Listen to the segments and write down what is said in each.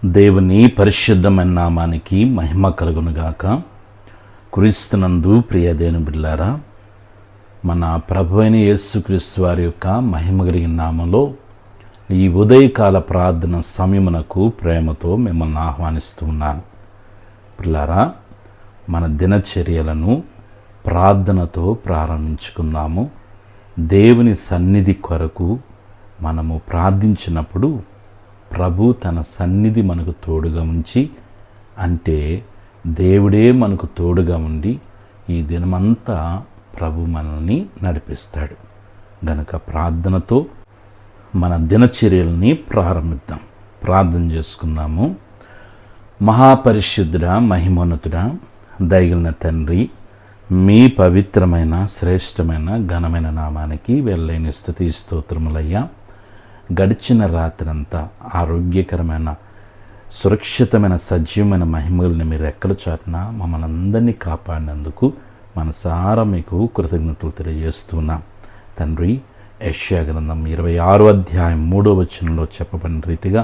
దేవుని పరిశుద్ధమైన నామానికి మహిమ కలుగునుగాక. క్రీస్తునందు ప్రియ దేవుని బిడ్డలారా, మన ప్రభువైన యేసుక్రీస్తు వారి యొక్క మహిమ కలిగిన నామంలో ఈ ఉదయకాల ప్రార్థన సమయమునకు ప్రేమతో మిమ్మల్ని ఆహ్వానిస్తూ ఉన్నాను. పిల్లారా, మన దినచర్యలను ప్రార్థనతో ప్రారంభించుకుందాము. దేవుని సన్నిధి కొరకు మనము ప్రార్థించినప్పుడు ప్రభు తన సన్నిధి మనకు తోడుగా ఉంచి, అంటే దేవుడే మనకు తోడుగా ఉండి ఈ దినమంతా ప్రభు మనల్ని నడిపిస్తాడు. గనుక ప్రార్థనతో మన దినచర్యల్ని ప్రారంభిద్దాం. ప్రార్థన చేసుకుందాము. మహాపరిశుద్ధుడా, మహిమోన్నతుడా, దయగలిగిన తండ్రి, మీ పవిత్రమైన శ్రేష్టమైన ఘనమైన నామానికి వెళ్ళలేని స్తుతి స్తోత్రములయ్యా. గడిచిన రాత్రంతా ఆరోగ్యకరమైన సురక్షితమైన సజీవమైన మహిమల్ని మీరు ఎక్కడ చాటున మమ్మల్ని అందరినీ కాపాడినందుకు మనసారా మీకు కృతజ్ఞతలు తెలియజేస్తున్నాం. తండ్రి, యెషయా గ్రంథం 26వ అధ్యాయం 3వ వచనంలో చెప్పబడిన రీతిగా,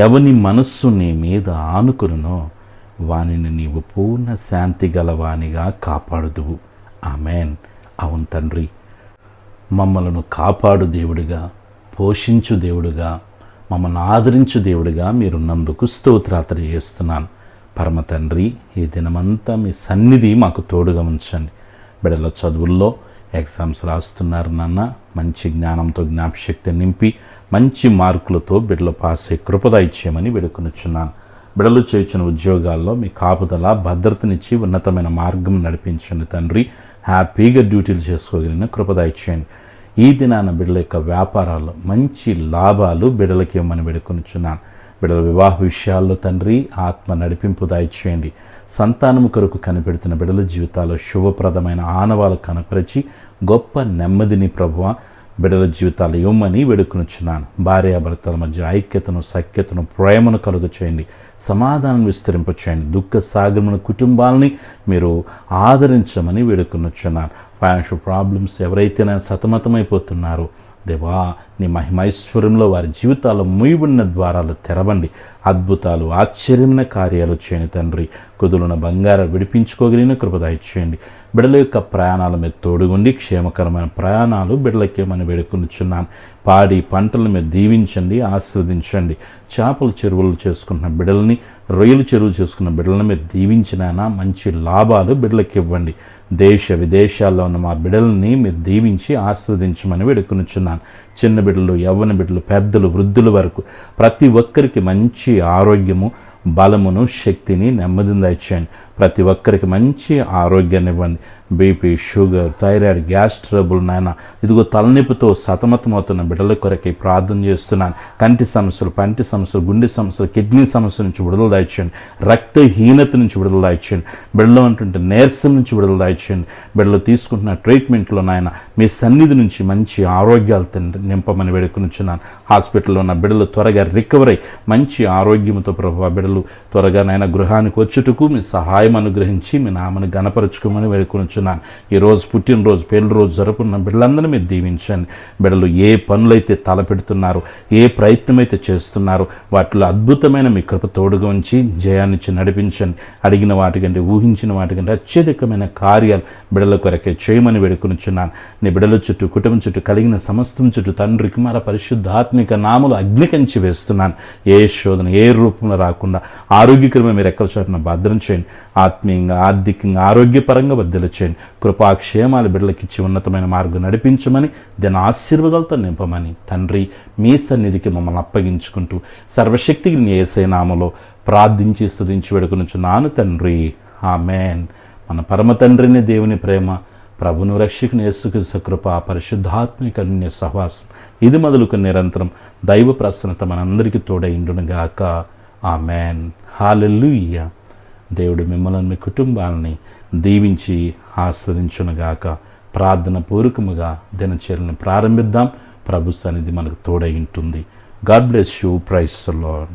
ఎవని మనస్సు నీ మీద ఆనుకునునో వానిని నీవు పూర్ణ శాంతి గలవానిగా కాపాడుదువు. ఆమెన్. అవును తండ్రి, మమ్మలను కాపాడు దేవుడిగా, పోషించు దేవుడుగా, మమ్మల్ని ఆదరించు దేవుడిగా మీరున్నందుకు స్తోత్రాలు చేస్తున్నాను. పరమ తండ్రి, ఈ దినమంతా మీ సన్నిధి మాకు తోడుగా ఉంచండి. బిడ్డల చదువుల్లో ఎగ్జామ్స్ రాస్తున్నారు నాన్న, మంచి జ్ఞానంతో జ్ఞాపశక్తి నింపి మంచి మార్కులతో బిడ్డలు పాస్ అయ్యే కృపద ఇచ్చేయమని వేడుకొనుచున్నాను. బిడ్డలు చేయించిన ఉద్యోగాల్లో మీ కాపుదల భద్రతనిచ్చి ఉన్నతమైన మార్గం నడిపించండి తండ్రి. హ్యాపీగా డ్యూటీలు చేసుకోగలిగిన కృపద ఇచ్చేయండి. ఈ దినాన బిడ్డల యొక్క వ్యాపారాల్లో మంచి లాభాలు బిడ్డలకి ఇవ్వమని వేడుకొనుచున్నాను. బిడ్డల వివాహ విషయాల్లో తండ్రి ఆత్మ నడిపింపు దయచేయండి. సంతానము కొరకు కనిపెడుతున్న బిడ్డల జీవితాల్లో శుభప్రదమైన ఆనవాలు కనపరిచి గొప్ప నెమ్మదిని ప్రభువ బిడ్డల జీవితాలు ఇవ్వమని వేడుకొనుచున్నాను. భార్యాభర్తల మధ్య ఐక్యతను, సఖ్యతను, ప్రేమను కలుగ చేయండి. సమాధానం విస్తరింపచేయండి. దుఃఖ సాగరమైన కుటుంబాలని మీరు ఆదరించమని వేడుకొనుచున్నాను. ఫైనాన్షియల్ ప్రాబ్లమ్స్ ఎవరైతే సతమతమైపోతున్నారో దేవా, నీ మహిమైశ్వర్యంలో వారి జీవితాల్లో మూయబడిన ద్వారాలు తెరవండి. అద్భుతాలు, ఆశ్చర్యమైన కార్యాలు చేయండి తండ్రి. కుదులున్న బంగారం విడిపించుకోగలిగిన కృపద ఇచ్చేయండి. బిడ్డల యొక్క ప్రయాణాల మీద తోడుగుండి క్షేమకరమైన ప్రయాణాలు బిడ్డలకి మనం వేడుకొనుచున్నాను. పాడి పంటలను మీరు దీవించండి, ఆస్వాదించండి. చేపల చెరువులు చేసుకున్న బిడ్డలని, రొయ్యలు చెరువులు చేసుకున్న బిడ్డలను మీరు దీవించినైనా మంచి లాభాలు బిడ్డలకి ఇవ్వండి. దేశ విదేశాల్లో ఉన్న మా బిడ్డలని మీరు దీవించి ఆస్వాదించమని వేడుకొనుచున్నాను. చిన్న బిడ్డలు, యవ్వన బిడ్డలు, పెద్దలు, వృద్ధుల వరకు ప్రతి ఒక్కరికి మంచి ఆరోగ్యము, బలమును, శక్తిని, నెమ్మదిని దయచేయండి. ప్రతి ఒక్కరికి మంచి ఆరోగ్యాన్ని ఇవ్వండి. BP, sugar, thyroid, gas trouble నాయన, ఇదిగో తలనొప్పితో సతమతమవుతున్న బిడ్డల కొరకై ప్రార్థన చేస్తున్నాను. కంటి సమస్యలు, పంటి సమస్యలు, గుండె సమస్యలు, కిడ్నీ సమస్య నుంచి విడుదల దాయిచేయండి. రక్తహీనత నుంచి విడుదల దాయిచేయండి. బిడ్డలు అంటుంటే నీరసం నుంచి విడుదల దాయిచేయండి. బిడ్డలు తీసుకుంటున్న ట్రీట్మెంట్లో నాయన మీ సన్నిధి నుంచి మంచి ఆరోగ్యాలు నింపమని వేడుకొనుచున్నాను. హాస్పిటల్లో ఉన్న బిడ్డలు త్వరగా రికవర్ అయ్యి మంచి ఆరోగ్యంతో ప్రభు బిడ్డలు త్వరగా నాయన గృహానికి వచ్చుటకు మీ సహాయం అనుగ్రహించి మీ నామను గణపరచుకోమని వేడుకొనుచున్నాను. ఈరోజు పుట్టినరోజు, పెళ్లి రోజు జరుపుకున్న బిడ్డలందరినీ మీరు దీవించండి. బిడ్డలు ఏ పనులైతే తలపెడుతున్నారో, ఏ ప్రయత్నం అయితే చేస్తున్నారో వాటిలో అద్భుతమైన మీ కృప తోడుగా ఉంచి జయాన్నిచ్చి నడిపించండి. అడిగిన వాటికంటే, ఊహించిన వాటికంటే అత్యధికమైన కార్యాలు బిడ్డల కొరకే చేయమని వేడుకొనుచున్నాను. నీ బిడ్డల చుట్టూ, కుటుంబం చుట్టూ, కలిగిన సమస్తం చుట్టూ తండ్రి, కుమార, పరిశుద్ధాత్మిక నామలు అగ్నికంచి వేస్తున్నాను. ఏ శోధన, ఏ రూపంలో రాకుండా ఆరోగ్యకరమైన మీరు ఎక్కడ చోటున భద్రం చేయండి. ఆత్మీయంగా, ఆర్థికంగా, ఆరోగ్యపరంగా వర్ధల చేయండి. కృపాక్షేమాలు బిడ్డలకి ఇచ్చి ఉన్నతమైన మార్గం నడిపించమని, దాని ఆశీర్వాదాలతో నింపమని తండ్రి మీ సన్నిధికి మమ్మల్ని అప్పగించుకుంటూ సర్వశక్తికి యేసయ్య నామములో ప్రార్థించి స్తుతించి వేడుకొనుచున్నాను తండ్రి. ఆమెన్. మన పరమ తండ్రిని దేవుని ప్రేమ, ప్రభును రక్షకుని యేసుక్రీస్తు కృప, పరిశుద్ధాత్మిక అన్య సహవాసం ఇది మొదలుకు నిరంతరం దైవ ప్రసన్నత మనందరికీ తోడైండునుగాక. ఆమెన్. హల్లెలూయా. దేవుడు మిమ్మల్ని, మీ కుటుంబాలని దీవించి ఆస్వాదించునుగాక. ప్రార్థన పూర్వకముగా దినచర్యలను ప్రారంభిద్దాం. ప్రభు సన్నిధి మనకు తోడై ఉంటుంది. God bless you. Praise the lord.